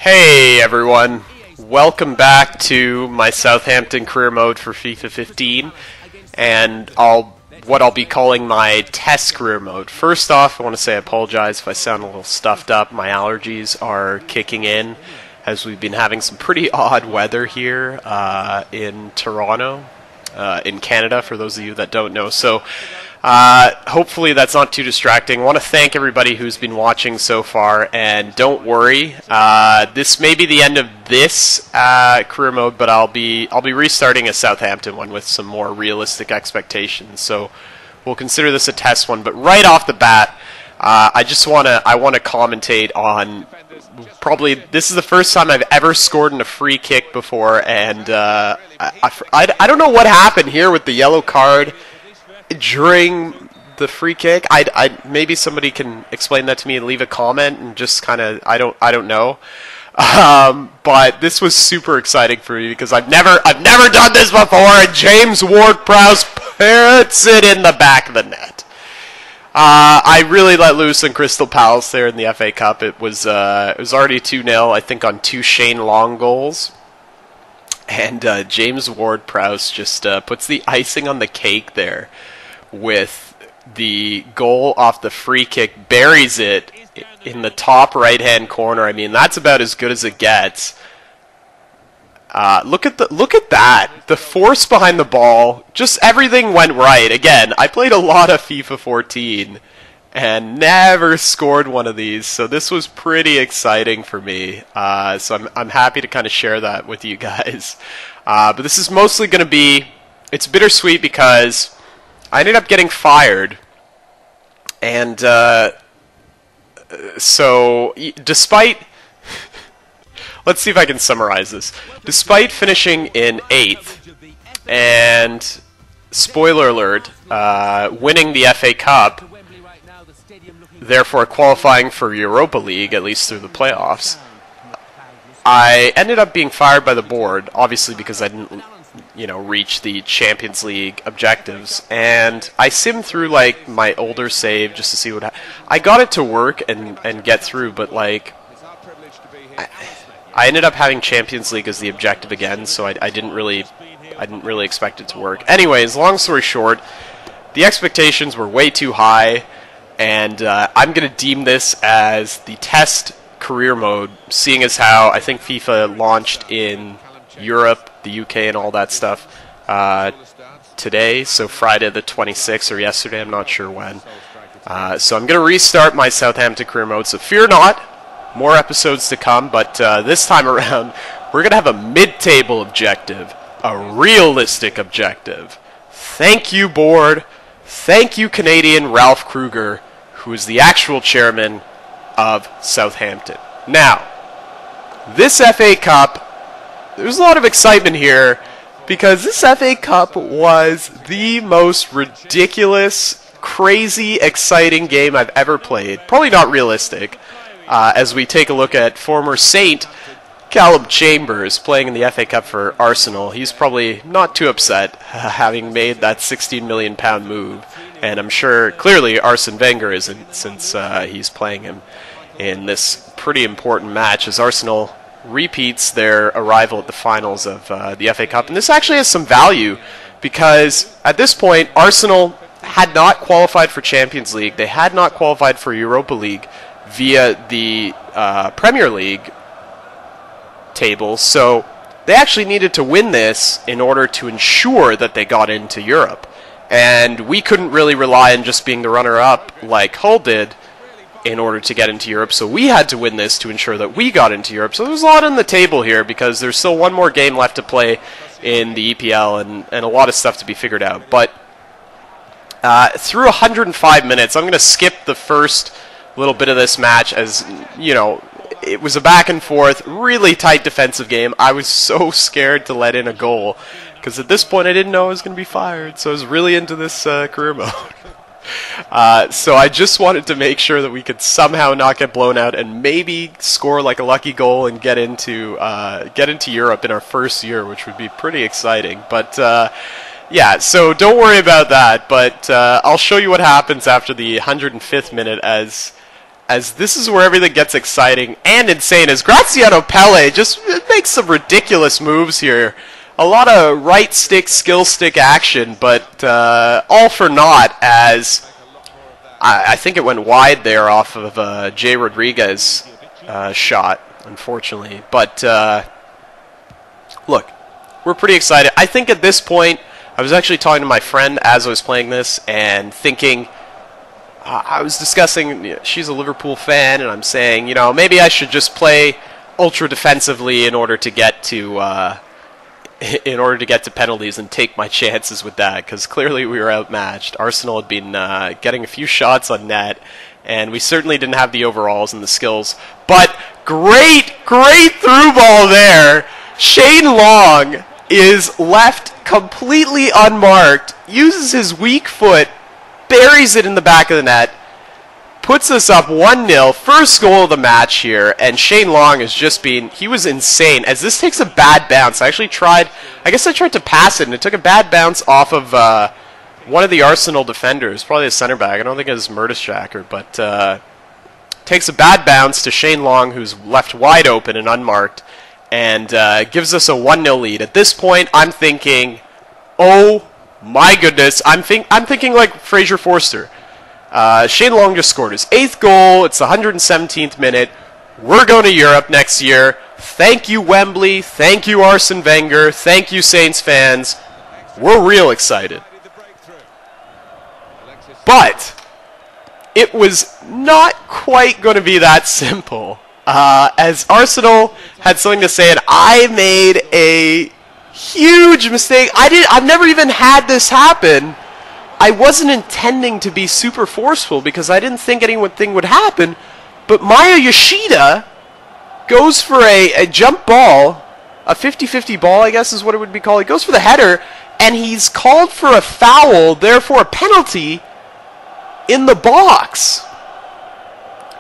Hey everyone, welcome back to my Southampton career mode for FIFA 15 and what I'll be calling my test career mode. First off, I want to say I apologize if I sound a little stuffed up. My allergies are kicking in as we've been having some pretty odd weather here in Toronto, in Canada, for those of you that don't know. So hopefully that's not too distracting. I want to thank everybody who's been watching so far, and don't worry, this may be the end of this career mode, but I'll be restarting a Southampton one with some more realistic expectations. So we'll consider this a test one. But right off the bat, I want to commentate on probably this is the first time I've ever scored in a free kick before, and I don't know what happened here with the yellow card during the free kick. Maybe somebody can explain that to me and leave a comment and just kind of I don't know. But this was super exciting for me because I've never done this before, and James Ward-Prowse puts it in the back of the net. I really let loose on Crystal Palace there in the FA Cup. It was already 2-0, I think, on 2 Shane Long goals. And James Ward-Prowse just puts the icing on the cake there with the goal off the free kick, buries it in the top right-hand corner. I mean, that's about as good as it gets. Look at that. The force behind the ball, just everything went right. Again, I played a lot of FIFA 14 and never scored one of these, so this was pretty exciting for me. So I'm happy to kind of share that with you guys. But this is mostly going to be, it's bittersweet because I ended up getting fired, and so despite, let's see if I can summarize this. Despite finishing in 8th and, spoiler alert, winning the FA Cup, therefore qualifying for Europa League, at least through the playoffs, I ended up being fired by the board, obviously because I didn't, reach the Champions League objectives. And I simmed through, like, my older save just to see what I got it to work and get through, but, like, I ended up having Champions League as the objective again, so I didn't really expect it to work. Anyways, long story short, the expectations were way too high, and I'm going to deem this as the test career mode, seeing as how I think FIFA launched in Europe, the UK, and all that stuff today, so Friday the 26th, or yesterday, I'm not sure when. So I'm going to restart my Southampton career mode, so fear not, more episodes to come, but this time around, we're going to have a mid-table objective, a realistic objective. Thank you, board. Thank you, Canadian Ralph Kruger, who is the actual chairman of Southampton. Now, this FA Cup, there's a lot of excitement here because this FA Cup was the most ridiculous, crazy, exciting game I've ever played. Probably not realistic, as we take a look at former Saint Callum Chambers playing in the FA Cup for Arsenal. He's probably not too upset having made that £16 million move, and I'm sure clearly Arsene Wenger isn't, since he's playing him in this pretty important match as Arsenal repeats their arrival at the finals of the FA Cup. And this actually has some value because at this point Arsenal had not qualified for Champions League. They had not qualified for Europa League via the Premier League table, so they actually needed to win this in order to ensure that they got into Europe. And we couldn't really rely on just being the runner-up like Hull did in order to get into Europe, so we had to win this to ensure that we got into Europe. So there's a lot on the table here because there's still one more game left to play in the EPL and a lot of stuff to be figured out. But through 105 minutes, I'm going to skip the first little bit of this match as, it was a back and forth, really tight defensive game. I was so scared to let in a goal because at this point I didn't know I was going to be fired, so I was really into this career mode. So I just wanted to make sure that we could somehow not get blown out and maybe score like a lucky goal and get into Europe in our first year, which would be pretty exciting. But yeah, so don't worry about that. But I'll show you what happens after the 105th minute as as this is where everything gets exciting and insane, as Graziano Pelle just makes some ridiculous moves here. A lot of right stick, skill stick action, but all for naught, as I think it went wide there off of Jay Rodriguez shot, unfortunately. But look, we're pretty excited. I think at this point, I was actually talking to my friend as I was playing this and thinking, I was discussing, she's a Liverpool fan, and I'm saying, you know, maybe I should just play ultra defensively in order to get to penalties and take my chances with that, because clearly we were outmatched. Arsenal had been getting a few shots on net, and we certainly didn't have the overalls and the skills. But great through ball there. Shane Long is left completely unmarked, uses his weak foot, buries it in the back of the net, puts us up 1-0, first goal of the match here, and Shane Long has just been, he was insane, as this takes a bad bounce. I guess I tried to pass it, and it took a bad bounce off of one of the Arsenal defenders, probably the center back. I don't think it was Mertesacker, but takes a bad bounce to Shane Long, who's left wide open and unmarked, and gives us a 1-0 lead. At this point, I'm thinking, oh my goodness, I'm thinking like Fraser Forster. Shane Long just scored his 8th goal. It's the 117th minute. We're going to Europe next year. Thank you, Wembley. Thank you, Arsene Wenger. Thank you, Saints fans. We're real excited. But it was not quite going to be that simple. As Arsenal had something to say, and I made a huge mistake. I've never even had this happen. I wasn't intending to be super forceful because I didn't think anything would happen, but Maya Yoshida goes for a jump ball, a 50-50 ball, I guess is what it would be called. He goes for the header, and he's called for a foul, therefore a penalty, in the box.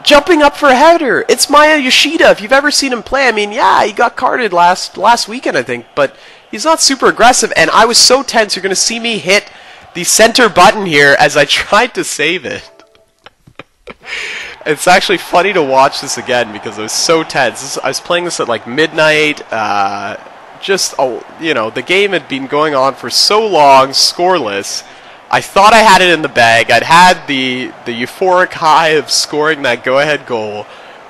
Jumping up for a header. It's Maya Yoshida. If you've ever seen him play, I mean, yeah, he got carded last weekend, I think, but he's not super aggressive, and I was so tense. You're going to see me hit the center button here as I tried to save it. It's actually funny to watch this again because I was so tense. I was playing this at like midnight. You know, the game had been going on for so long, scoreless. I thought I had it in the bag. I'd had the euphoric high of scoring that go-ahead goal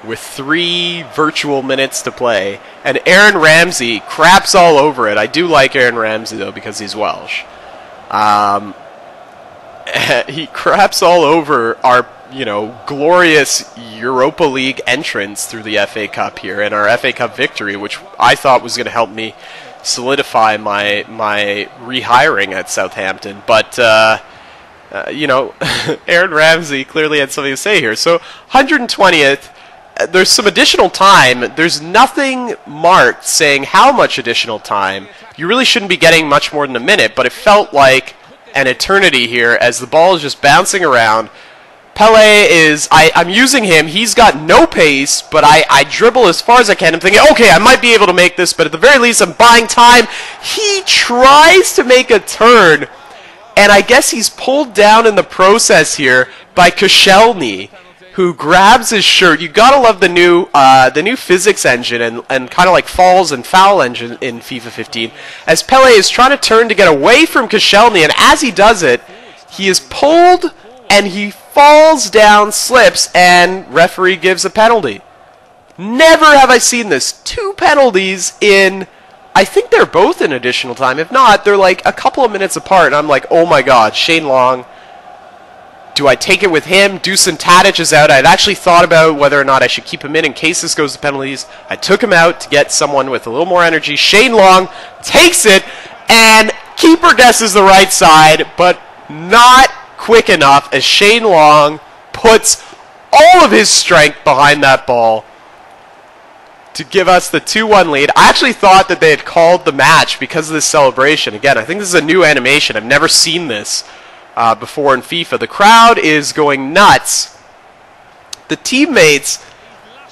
with 3 virtual minutes to play. And Aaron Ramsey craps all over it. I do like Aaron Ramsey, though, because he's Welsh. He craps all over our, you know, glorious Europa League entrance through the FA Cup here and our FA Cup victory, which I thought was going to help me solidify my rehiring at Southampton. But, you know, Aaron Ramsey clearly had something to say here. So, 120th, there's some additional time. There's nothing marked saying how much additional time. You really shouldn't be getting much more than a minute, but it felt like an eternity here as the ball is just bouncing around. Pele is, I'm using him, he's got no pace, but I dribble as far as I can. I'm thinking, okay, I might be able to make this, but at the very least I'm buying time. He tries to make a turn, and I guess he's pulled down in the process here by Koscielny, who grabs his shirt. You gotta love the new physics engine and kind of like falls and foul engine in FIFA 15. As Pele is trying to turn to get away from Koscielny, and as he does it, he is pulled and he falls down, slips, and referee gives a penalty. Never have I seen this. 2 penalties in, I think they're both in additional time. If not, they're like a couple of minutes apart, and I'm like, oh my god, Shane Long. Do I take it with him? Dusan Tadic is out. I'd actually thought about whether or not I should keep him in case this goes to penalties. I took him out to get someone with a little more energy. Shane Long takes it, and keeper guesses the right side, but not quick enough as Shane Long puts all of his strength behind that ball to give us the 2-1 lead. I actually thought that they had called the match because of this celebration. Again, I think this is a new animation. I've never seen this before in FIFA. The crowd is going nuts. The teammates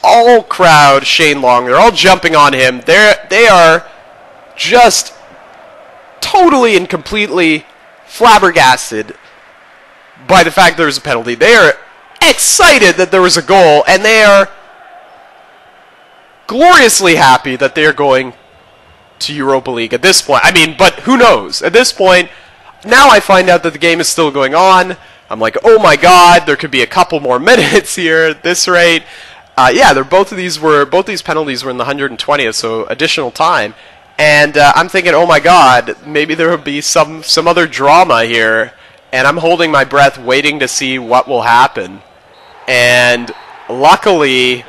all crowd Shane Long. They're all jumping on him. They are just totally and completely flabbergasted by the fact there's a penalty. They are excited that there was a goal, and they are gloriously happy that they're going to Europa League at this point. I mean, but who knows? At this point, now I find out that the game is still going on. I'm like, oh my god, there could be a couple more minutes here at this rate. Yeah, both these penalties were in the 120th, so additional time. And I'm thinking, oh my god, maybe there will be some other drama here. And I'm holding my breath, waiting to see what will happen. And luckily,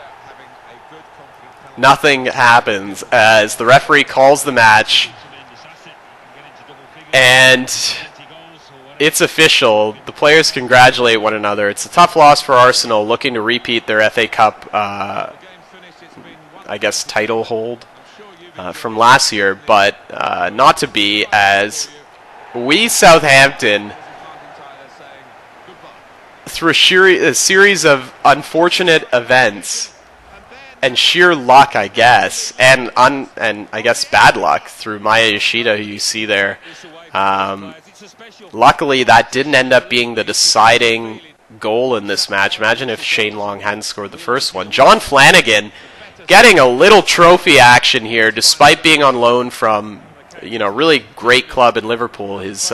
nothing happens as the referee calls the match. And it's official. The players congratulate one another. It's a tough loss for Arsenal, looking to repeat their FA Cup, I guess, title hold from last year, but not to be, as we, Southampton, through a series of unfortunate events and sheer luck, I guess, and I guess bad luck through Maya Yoshida, who you see there. Luckily, that didn't end up being the deciding goal in this match. Imagine if Shane Long hadn't scored the first one. John Flanagan getting a little trophy action here, despite being on loan from, really great club in Liverpool, his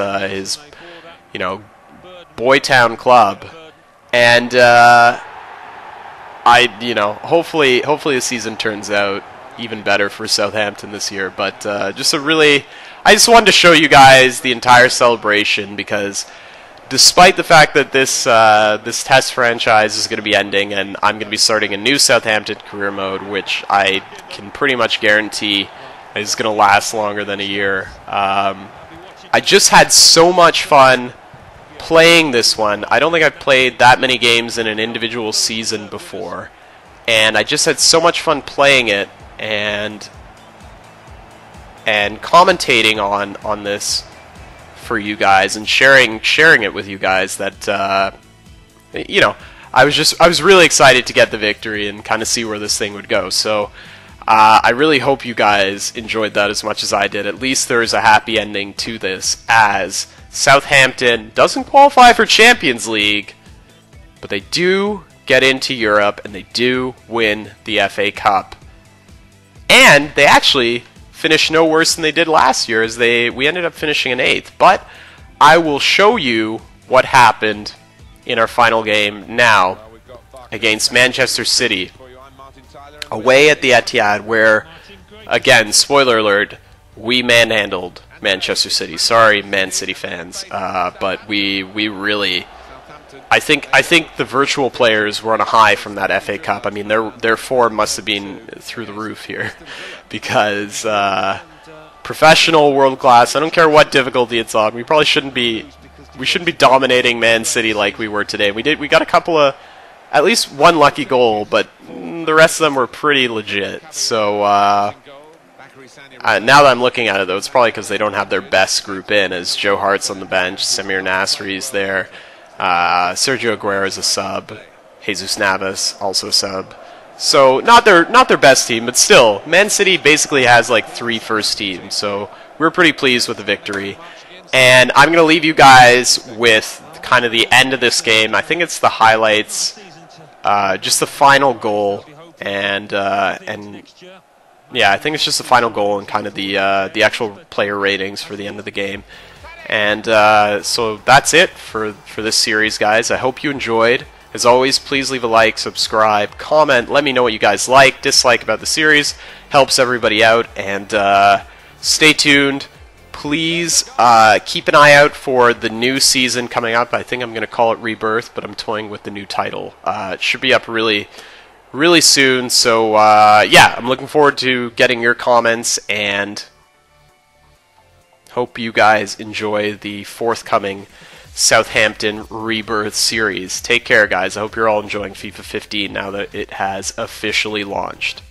Boytown club, and hopefully the season turns out even better for Southampton this year. But I just wanted to show you guys the entire celebration, because despite the fact that this test franchise is going to be ending and I'm going to be starting a new Southampton career mode, which I can pretty much guarantee is going to last longer than a year, I just had so much fun playing this one. I don't think I've played that many games in an individual season before, and I just had so much fun playing it and commentating on this for you guys and sharing it with you guys that I was really excited to get the victory and kind of see where this thing would go. So I really hope you guys enjoyed that as much as I did. At least there is a happy ending to this, as Southampton doesn't qualify for Champions League, but they do get into Europe and they do win the FA Cup. And they actually finished no worse than they did last year, as we ended up finishing in 8th. But I will show you what happened in our final game now against Manchester City, away at the Etihad, where, again, spoiler alert, we manhandled Manchester City. Sorry, Man City fans, but we really, I think the virtual players were on a high from that FA Cup. I mean, their form must have been through the roof here, because professional, world class. I don't care what difficulty it's on. We probably shouldn't be dominating Man City like we were today. We got a couple of, at least one lucky goal, but the rest of them were pretty legit. So now that I'm looking at it, though, it's probably because they don't have their best group in, as Joe Hart's on the bench, Samir Nasri's there, Sergio Aguero's a sub, Jesus Navas also a sub. So not their best team, but still, Man City basically has like 3 first teams. So we're pretty pleased with the victory. And I'm going to leave you guys with kind of the end of this game. I think it's the highlights, just the final goal, and yeah, I think it's just the final goal and kind of the actual player ratings for the end of the game. And so that's it for this series, guys. I hope you enjoyed. As always, please leave a like, subscribe, comment, let me know what you guys like, dislike about the series. Helps everybody out. And stay tuned. Please keep an eye out for the new season coming up. I think I'm going to call it Rebirth, but I'm toying with the new title. It should be up really soon. So yeah, I'm looking forward to getting your comments, and hope you guys enjoy the forthcoming Southampton Rebirth series. Take care, guys. I hope you're all enjoying FIFA 15 now that it has officially launched.